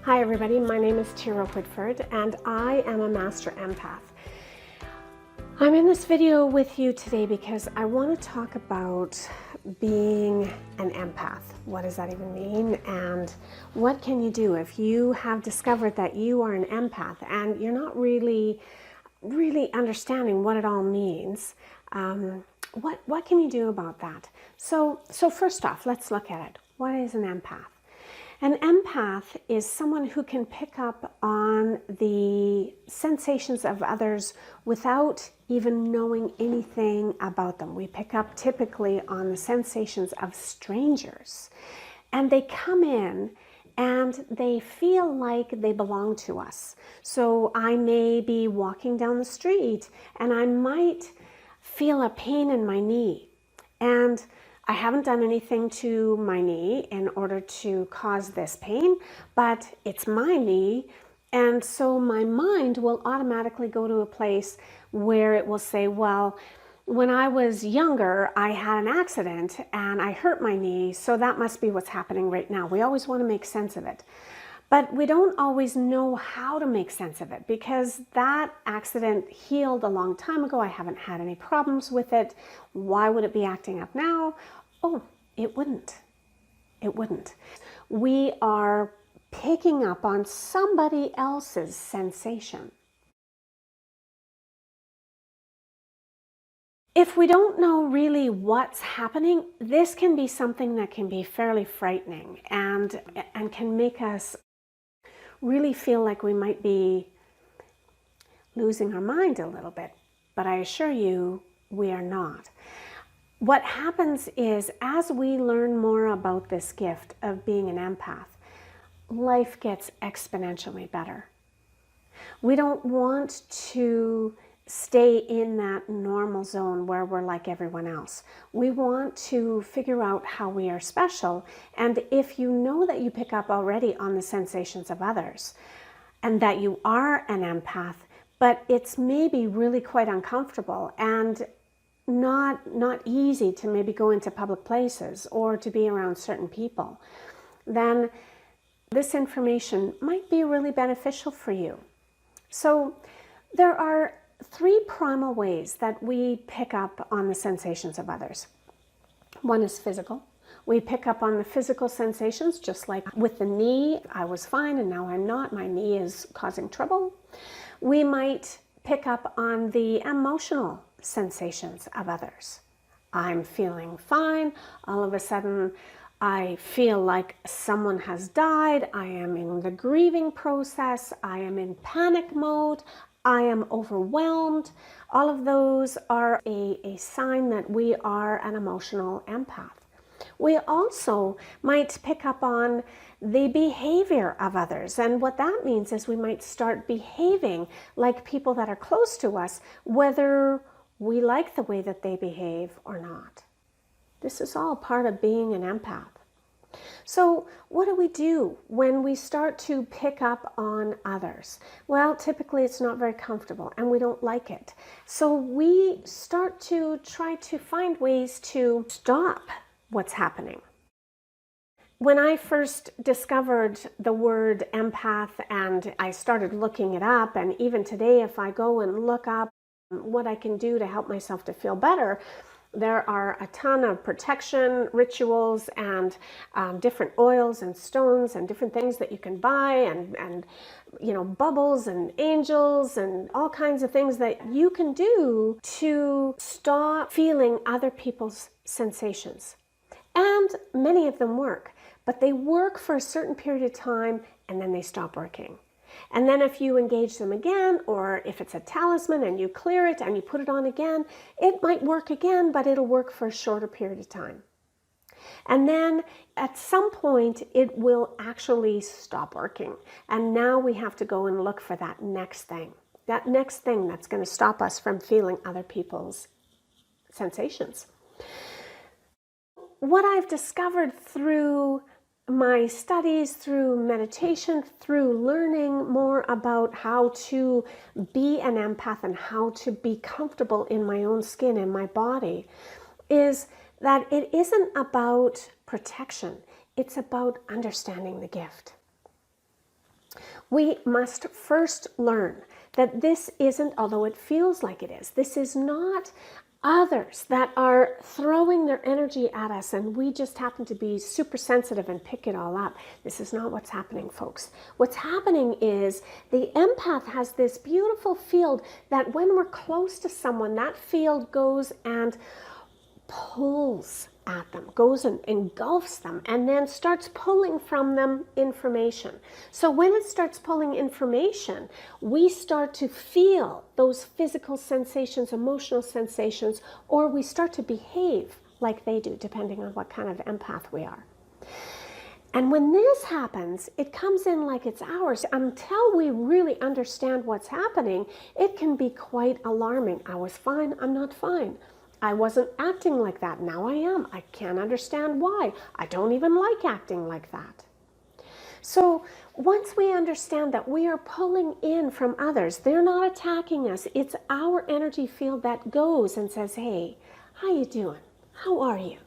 Hi everybody, my name is Whitford and I am a master empath. I'm in this video with you today because I want to talk about being an empath. What does that even mean? And what can you do if you have discovered that you are an empath and you're not really understanding what it all means? What can you do about that? So first off, let's look at it. What is an empath? An empath is someone who can pick up on the sensations of others without even knowing anything about them. We pick up typically on the sensations of strangers, and they come in and they feel like they belong to us. So I may be walking down the street and I might feel a pain in my knee, and I haven't done anything to my knee in order to cause this pain, but it's my knee, and so my mind will automatically go to a place where it will say, well, when I was younger, I had an accident and I hurt my knee, so that must be what's happening right now. We always want to make sense of it. But we don't always know how to make sense of it because that accident healed a long time ago. I haven't had any problems with it. Why would it be acting up now? Oh, it wouldn't. It wouldn't. We are picking up on somebody else's sensation. If we don't know really what's happening, this can be something that can be fairly frightening and can make us really feel like we might be losing our mind a little bit. But I assure you, we are not. What happens is, as we learn more about this gift of being an empath, life gets exponentially better. We don't want to stay in that normal zone where we're like everyone else. We want to figure out how we are special. And if you know that you pick up already on the sensations of others and that you are an empath, but it's maybe really quite uncomfortable and not easy to maybe go into public places or to be around certain people, then this information might be really beneficial for you. So there are three primal ways that we pick up on the sensations of others. One is physical. We pick up on the physical sensations, just like with the knee. I was fine and now I'm not. My knee is causing trouble. We might pick up on the emotional sensations of others. I'm feeling fine. All of a sudden, I feel like someone has died. I am in the grieving process. I am in panic mode. I am overwhelmed. All of those are a sign that we are an emotional empath. We also might pick up on the behavior of others. And what that means is we might start behaving like people that are close to us, whether we like the way that they behave or not. This is all part of being an empath. So what do we do when we start to pick up on others? Well, typically it's not very comfortable and we don't like it. So we start to try to find ways to stop what's happening. When I first discovered the word empath and I started looking it up, and even today if I go and look up what I can do to help myself to feel better, there are a ton of protection rituals and different oils and stones and different things that you can buy, and you know, bubbles and angels and all kinds of things that you can do to stop feeling other people's sensations. And many of them work, but they work for a certain period of time and then they stop working. And then if you engage them again, or if it's a talisman and you clear it and you put it on again, it might work again, but it'll work for a shorter period of time. And then at some point, it will actually stop working. And now we have to go and look for that next thing that's going to stop us from feeling other people's sensations. What I've discovered through my studies, through meditation, through learning more about how to be an empath and how to be comfortable in my own skin and my body, is that it isn't about protection. It's about understanding the gift. We must first learn that this isn't, although it feels like it is, this is not others that are throwing their energy at us and we just happen to be super sensitive and pick it all up. This is not what's happening, folks. What's happening is the empath has this beautiful field that when we're close to someone, that field goes and pulls at them, goes and engulfs them, and then starts pulling from them information. So when it starts pulling information, we start to feel those physical sensations, emotional sensations, or we start to behave like they do, depending on what kind of empath we are. And when this happens, it comes in like it's ours. Until we really understand what's happening, it can be quite alarming. I was fine, I'm not fine. I wasn't acting like that, now I am. I can't understand why. I don't even like acting like that. So once we understand that we are pulling in from others, they're not attacking us. It's our energy field that goes and says, hey, how you doing? How are you?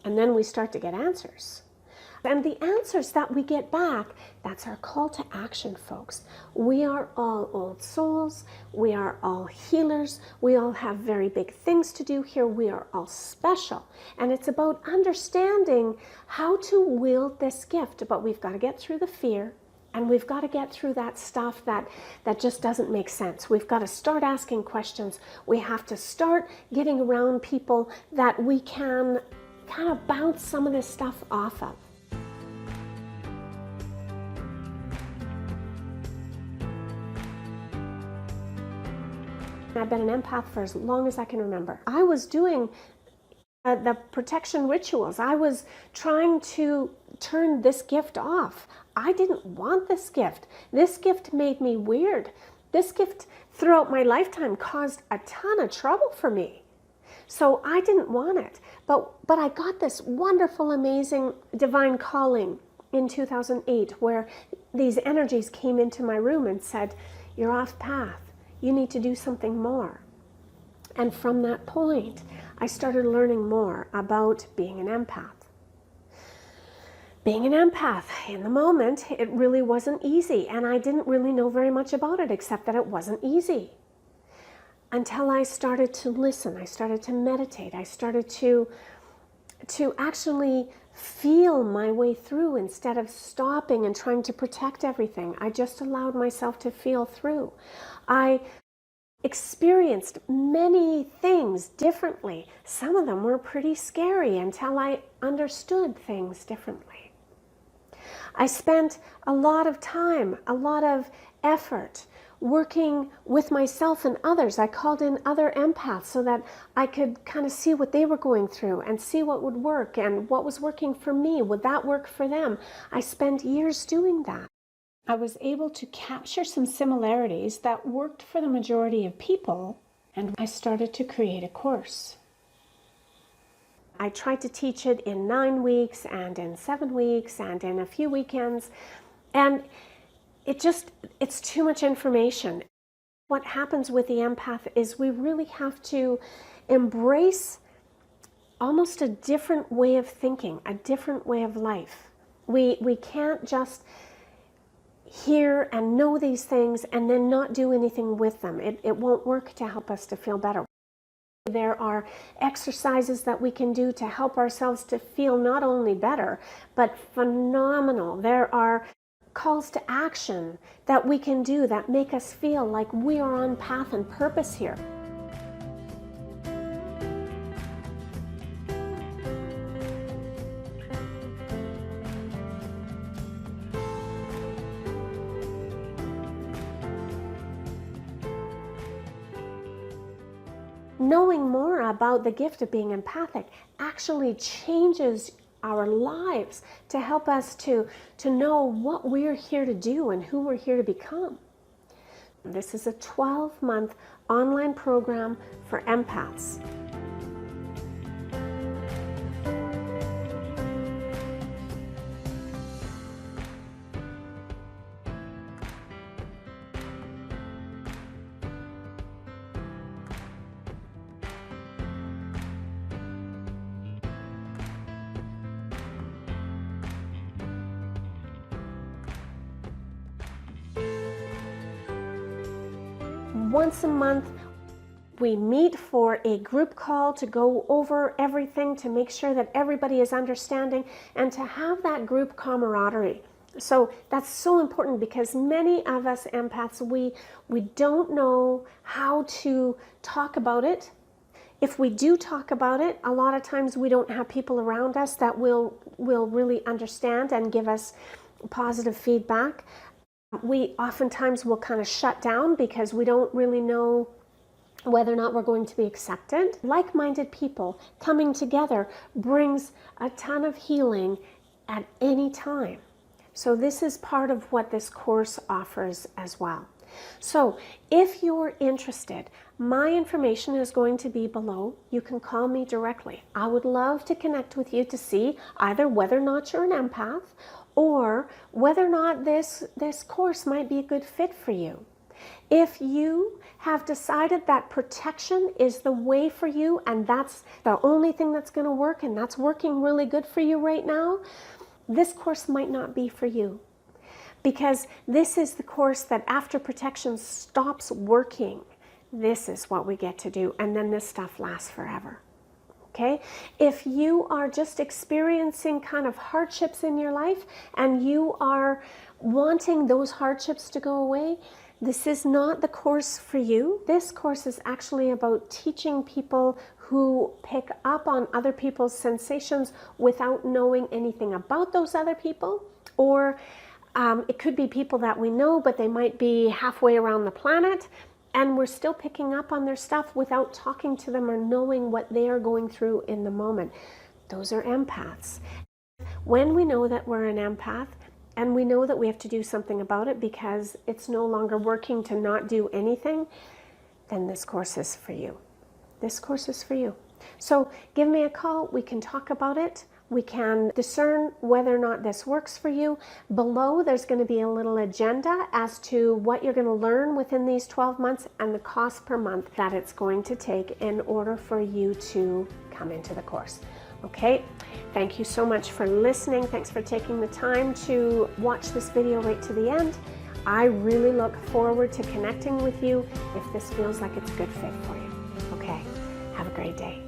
And then we start to get answers. And the answers that we get back, that's our call to action, folks. We are all old souls. We are all healers. We all have very big things to do here. We are all special. And it's about understanding how to wield this gift. But we've got to get through the fear. And we've got to get through that stuff that just doesn't make sense. We've got to start asking questions. We have to start getting around people that we can kind of bounce some of this stuff off of. I've been an empath for as long as I can remember. I was doing the protection rituals. I was trying to turn this gift off. I didn't want this gift. This gift made me weird. This gift throughout my lifetime caused a ton of trouble for me. So I didn't want it. But I got this wonderful, amazing divine calling in 2008 where these energies came into my room and said, you're off path. You need to do something more. And from that point, I started learning more about being an empath. Being an empath, in the moment, it really wasn't easy. And I didn't really know very much about it, except that it wasn't easy. Until I started to listen, I started to meditate, I started to actually feel my way through instead of stopping and trying to protect everything. I just allowed myself to feel through. I experienced many things differently. Some of them were pretty scary until I understood things differently. I spent a lot of time, a lot of effort working with myself and others. I called in other empaths so that I could kind of see what they were going through and see what would work and what was working for me. Would that work for them? I spent years doing that. I was able to capture some similarities that worked for the majority of people, and I started to create a course. I tried to teach it in 9 weeks and in 7 weeks and in a few weekends, and it's too much information. What happens with the empath is we really have to embrace almost a different way of thinking, a different way of life. We can't just hear and know these things and then not do anything with them. It won't work to help us to feel better. There are exercises that we can do to help ourselves to feel not only better, but phenomenal. There are calls to action that we can do that make us feel like we are on path and purpose here. Knowing more about the gift of being empathic actually changes our lives to help us to know what we're here to do and who we're here to become. This is a 12-month online program for empaths. once a month, we meet for a group call to go over everything, to make sure that everybody is understanding, and to have that group camaraderie. So that's so important, because many of us empaths, we don't know how to talk about it. If we do talk about it, a lot of times we don't have people around us that will really understand and give us positive feedback. We oftentimes will kind of shut down because we don't really know whether or not we're going to be accepted. Like-minded people coming together brings a ton of healing at any time. So this is part of what this course offers as well. So if you're interested, my information is going to be below. You can call me directly. I would love to connect with you to see either whether or not you're an empath, or whether or not this course might be a good fit for you. If you have decided that protection is the way for you, and that's the only thing that's going to work, and that's working really good for you right now, this course might not be for you. Because this is the course that after protection stops working, this is what we get to do, and then this stuff lasts forever. Okay? If you are just experiencing kind of hardships in your life, and you are wanting those hardships to go away, this is not the course for you. This course is actually about teaching people who pick up on other people's sensations without knowing anything about those other people, or it could be people that we know, but they might be halfway around the planet, and we're still picking up on their stuff without talking to them or knowing what they are going through in the moment. Those are empaths. When we know that we're an empath, and we know that we have to do something about it because it's no longer working to not do anything, then this course is for you. This course is for you. So give me a call. We can talk about it. We can discern whether or not this works for you. Below, there's going to be a little agenda as to what you're going to learn within these 12 months and the cost per month that it's going to take in order for you to come into the course. Okay, thank you so much for listening. Thanks for taking the time to watch this video right to the end. I really look forward to connecting with you if this feels like it's a good fit for you. Okay, have a great day.